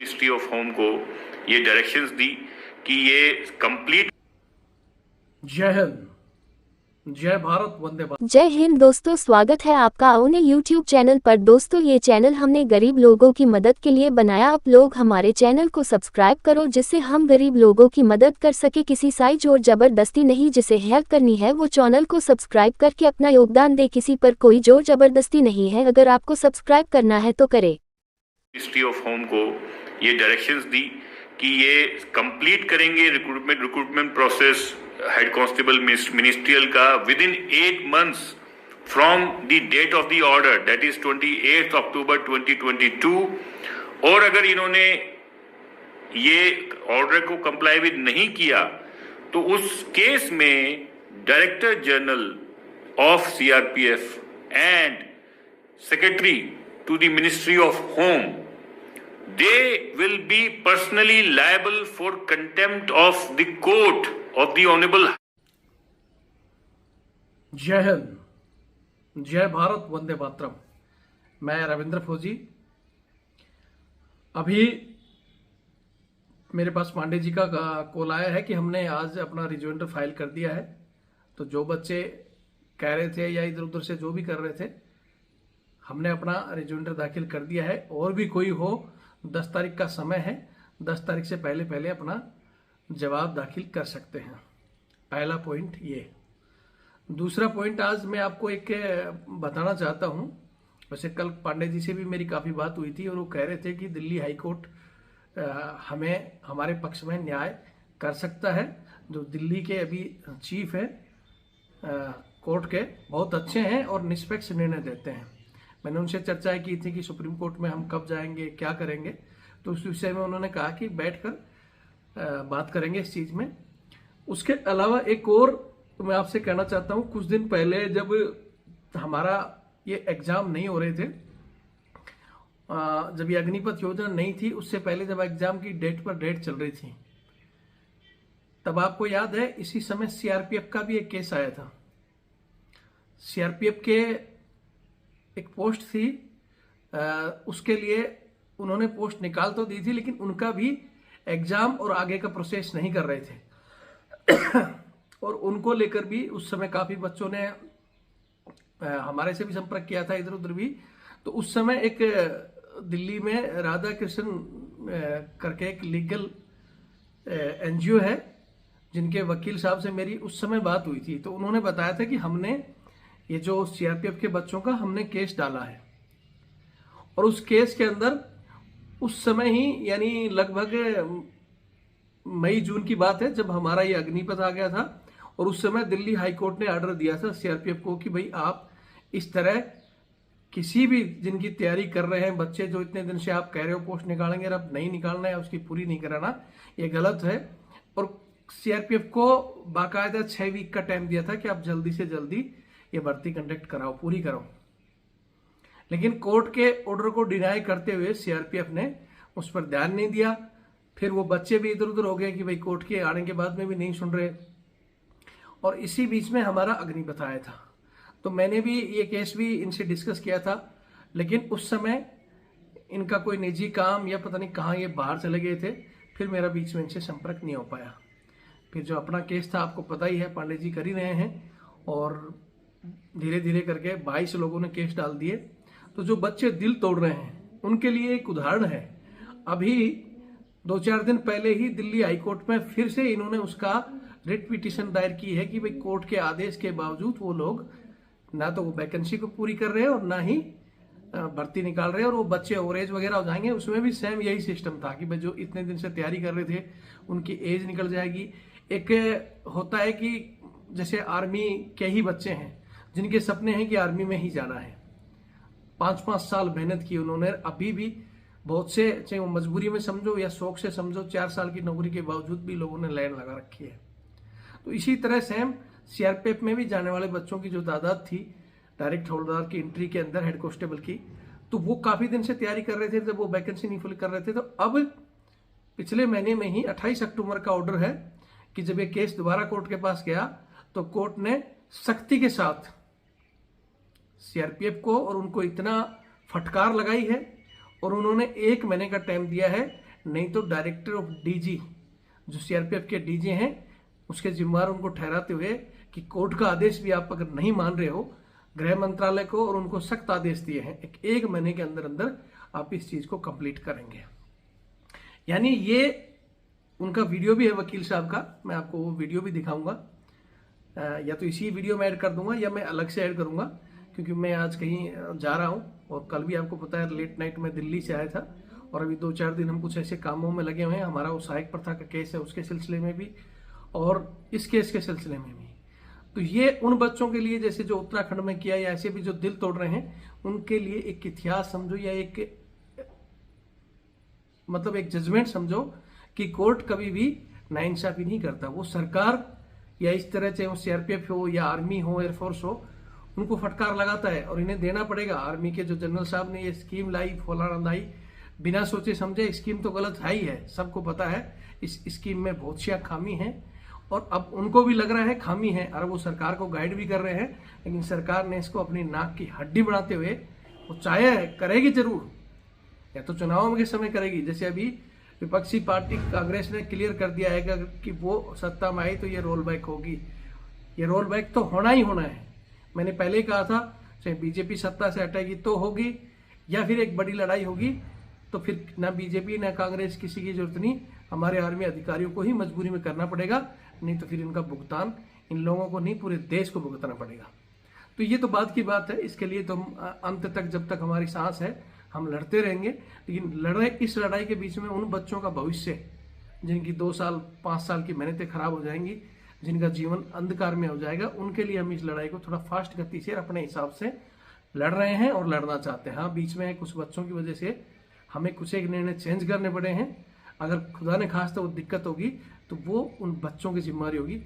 Ministry of home को ये directions दी कि ये कंप्लीट। जय हिंद, जय भारत, वंदे भारत। जय हिंद दोस्तों, स्वागत है आपका अपने YouTube चैनल पर। दोस्तों, ये चैनल हमने गरीब लोगों की मदद के लिए बनाया। आप लोग हमारे चैनल को सब्सक्राइब करो जिससे हम गरीब लोगों की मदद कर सके। किसी साइज और जबरदस्ती नहीं, जिसे हेल्प करनी है वो चैनल को सब्सक्राइब करके अपना योगदान दे। किसी पर कोई जोर जबरदस्ती नहीं है। अगर आपको सब्सक्राइब करना है तो करे। मिनिस्ट्री ऑफ होम को ये डायरेक्शंस दी कि ये कंप्लीट करेंगे recruitment process head constable ministerial का within 8 months from the date of the order, that is 28 October 2022। और अगर इन्होंने ये ऑर्डर को कंप्लाई विद नहीं किया तो उस केस में director general of CRPF and secretary to the Ministry of Home, they will be personally liable for contempt of the court of the Honorable. जय हिंद, जय भारत, वंदे मातरम। मैं रविंद्र फौजी। अभी मेरे पास पांडे जी का कॉल आया है कि हमने आज अपना रिजॉइंडर फाइल कर दिया है। तो जो बच्चे कह रहे थे या इधर उधर से जो भी कर रहे थे, हमने अपना रिजॉइंडर दाखिल कर दिया है। और भी कोई हो, 10 तारीख का समय है, 10 तारीख से पहले पहले अपना जवाब दाखिल कर सकते हैं। पहला पॉइंट ये। दूसरा पॉइंट आज मैं आपको एक बताना चाहता हूं। वैसे कल पांडे जी से भी मेरी काफ़ी बात हुई थी और वो कह रहे थे कि दिल्ली हाई कोर्ट हमें हमारे पक्ष में न्याय कर सकता है। जो दिल्ली के अभी चीफ है कोर्ट के, बहुत अच्छे हैं और निष्पक्ष निर्णय देते हैं। मैंने उनसे चर्चा की थी कि सुप्रीम कोर्ट में हम कब जाएंगे, क्या करेंगे। तो उस विषय में उन्होंने कहा कि बैठकर बात करेंगे इस चीज़ में। उसके अलावा एक और मैं आपसे कहना चाहता हूँ, कुछ दिन पहले जब हमारा ये एग्ज़ाम नहीं हो रहे थे, जब ये अग्निपथ योजना नहीं थी, उससे पहले जब एग्ज़ाम की डेट पर डेट चल रही थी, तब आपको याद है इसी समय सीआरपीएफ का भी एक केस आया था। सीआरपीएफ के एक पोस्ट थी, उसके लिए उन्होंने पोस्ट निकाल तो दी थी, लेकिन उनका भी एग्जाम और आगे का प्रोसेस नहीं कर रहे थे। और उनको लेकर भी उस समय काफ़ी बच्चों ने हमारे से भी संपर्क किया था, इधर उधर भी। तो उस समय एक दिल्ली में राधा कृष्ण करके एक लीगल एनजीओ है, जिनके वकील साहब से मेरी उस समय बात हुई थी। तो उन्होंने बताया था कि हमने ये जो सीआरपीएफ के बच्चों का हमने केस डाला है, और उस केस के अंदर उस समय ही, यानी लगभग मई जून की बात है, जब हमारा ये अग्निपथ आ गया था। और उस समय दिल्ली हाई कोर्ट ने ऑर्डर दिया था सीआरपीएफ को कि भाई आप इस तरह किसी भी जिनकी तैयारी कर रहे हैं बच्चे, जो इतने दिन से आप कह रहे हो पोस्ट निकालेंगे, अब नहीं निकालना है, उसकी पूरी नहीं कराना, ये गलत है। और सीआरपीएफ को बाकायदा 6 वीक का टाइम दिया था कि आप जल्दी से जल्दी ये भर्ती कंडक्ट कराओ, पूरी करो। लेकिन कोर्ट के ऑर्डर को डिनाई करते हुए सीआरपीएफ ने उस पर ध्यान नहीं दिया। फिर वो बच्चे भी इधर उधर हो गए कि भाई कोर्ट के आने के बाद में भी नहीं सुन रहे। और इसी बीच में हमारा अग्निपथ आया था। तो मैंने भी ये केस भी इनसे डिस्कस किया था, लेकिन उस समय इनका कोई निजी काम या पता नहीं कहाँ ये बाहर चले गए थे। फिर मेरा बीच में इनसे संपर्क नहीं हो पाया। फिर जो अपना केस था, आपको पता ही है, पांडे जी कर ही रहे हैं, और धीरे धीरे करके 22 लोगों ने केस डाल दिए। तो जो बच्चे दिल तोड़ रहे हैं उनके लिए एक उदाहरण है। अभी 2-4 दिन पहले ही दिल्ली हाई कोर्ट में फिर से इन्होंने उसका रिट पिटीशन दायर की है कि भाई कोर्ट के आदेश के बावजूद वो लोग ना तो वो वैकेंसी को पूरी कर रहे हैं और ना ही भर्ती निकाल रहे हैं, और वो बच्चे ओवरेज वगैरह हो जाएंगे। उसमें भी सेम यही सिस्टम था कि भाई जो इतने दिन से तैयारी कर रहे थे उनकी एज निकल जाएगी। एक होता है कि जैसे आर्मी के ही बच्चे हैं जिनके सपने हैं कि आर्मी में ही जाना है, 5-5 साल मेहनत की उन्होंने, अभी भी बहुत से, चाहे वो मजबूरी में समझो या शौक से समझो, 4 साल की नौकरी के बावजूद भी लोगों ने लाइन लगा रखी है। तो इसी तरह सेम सीआरपीएफ में भी जाने वाले बच्चों की जो तादाद थी डायरेक्ट हवलदार की एंट्री के अंदर, हेड कांस्टेबल की, तो वो काफ़ी दिन से तैयारी कर रहे थे, जब वो वैकेंसी नहीं फिल कर रहे थे। तो अब पिछले महीने में ही 28 अक्टूबर का ऑर्डर है कि जब ये केस दोबारा कोर्ट के पास गया तो कोर्ट ने सख्ती के साथ सीआरपीएफ को और उनको इतना फटकार लगाई है, और उन्होंने 1 महीने का टाइम दिया है नहीं तो डायरेक्टर ऑफ डीजी, जो सीआरपीएफ के डीजी हैं, उसके जिम्मेदार उनको ठहराते हुए कि कोर्ट का आदेश भी आप अगर नहीं मान रहे हो, गृह मंत्रालय को और उनको सख्त आदेश दिए हैं, एक महीने के अंदर अंदर आप इस चीज को कंप्लीट करेंगे। यानी ये उनका वीडियो भी है वकील साहब का, मैं आपको वो वीडियो भी दिखाऊंगा, या तो इसी वीडियो में ऐड कर दूंगा या मैं अलग से ऐड करूंगा, क्योंकि मैं आज कहीं जा रहा हूं और कल भी आपको पता है लेट नाइट में दिल्ली से आया था, और अभी 2-4 दिन हम कुछ ऐसे कामों में लगे हुए हैं। हमारा वो सहायक प्रथा का केस है, उसके सिलसिले में भी और इस केस के सिलसिले में भी। तो ये उन बच्चों के लिए जैसे जो उत्तराखंड में किया, या ऐसे भी जो दिल तोड़ रहे हैं, उनके लिए एक इतिहास समझो, या एक मतलब एक जजमेंट समझो कि कोर्ट कभी भी नाइंसाफी नहीं करता। वो सरकार या इस तरह चाहे वो सीआरपीएफ हो या आर्मी हो, एयरफोर्स हो, उनको फटकार लगाता है और इन्हें देना पड़ेगा। आर्मी के जो जनरल साहब ने ये स्कीम लाई, फौलाना लाई, बिना सोचे समझे, स्कीम तो गलत है ही है, सबको पता है इस स्कीम में बहुत सी खामी है, और अब उनको भी लग रहा है खामी है, और वो सरकार को गाइड भी कर रहे हैं, लेकिन सरकार ने इसको अपनी नाक की हड्डी बनाते हुए वो चाहे करेगी जरूर, या तो चुनाव के समय करेगी। जैसे अभी विपक्षी पार्टी कांग्रेस ने क्लियर कर दिया है कि वो सत्ता में आई तो ये रोल बैक होगी। ये रोल बैक तो होना ही होना है। मैंने पहले ही कहा था, चाहे बीजेपी सत्ता से हटेगी तो होगी, या फिर एक बड़ी लड़ाई होगी, तो फिर ना बीजेपी ना कांग्रेस किसी की जरूरत नहीं, हमारे आर्मी अधिकारियों को ही मजबूरी में करना पड़ेगा, नहीं तो फिर इनका भुगतान इन लोगों को नहीं, पूरे देश को भुगतना पड़ेगा। तो ये तो बात की बात है, इसके लिए तो हम अंत तक, जब तक हमारी सांस है, हम लड़ते रहेंगे। लेकिन इस लड़ाई के बीच में उन बच्चों का भविष्य, जिनकी 2 साल 5 साल की मेहनतें खराब हो जाएंगी, जिनका जीवन अंधकार में हो जाएगा, उनके लिए हम इस लड़ाई को थोड़ा फास्ट गति से अपने हिसाब से लड़ रहे हैं और लड़ना चाहते हैं। हाँ, बीच में कुछ बच्चों की वजह से हमें कुछ एक निर्णय चेंज करने पड़े हैं। अगर खुदा ने खास्ता वो दिक्कत होगी तो वो उन बच्चों की जिम्मेदारी होगी।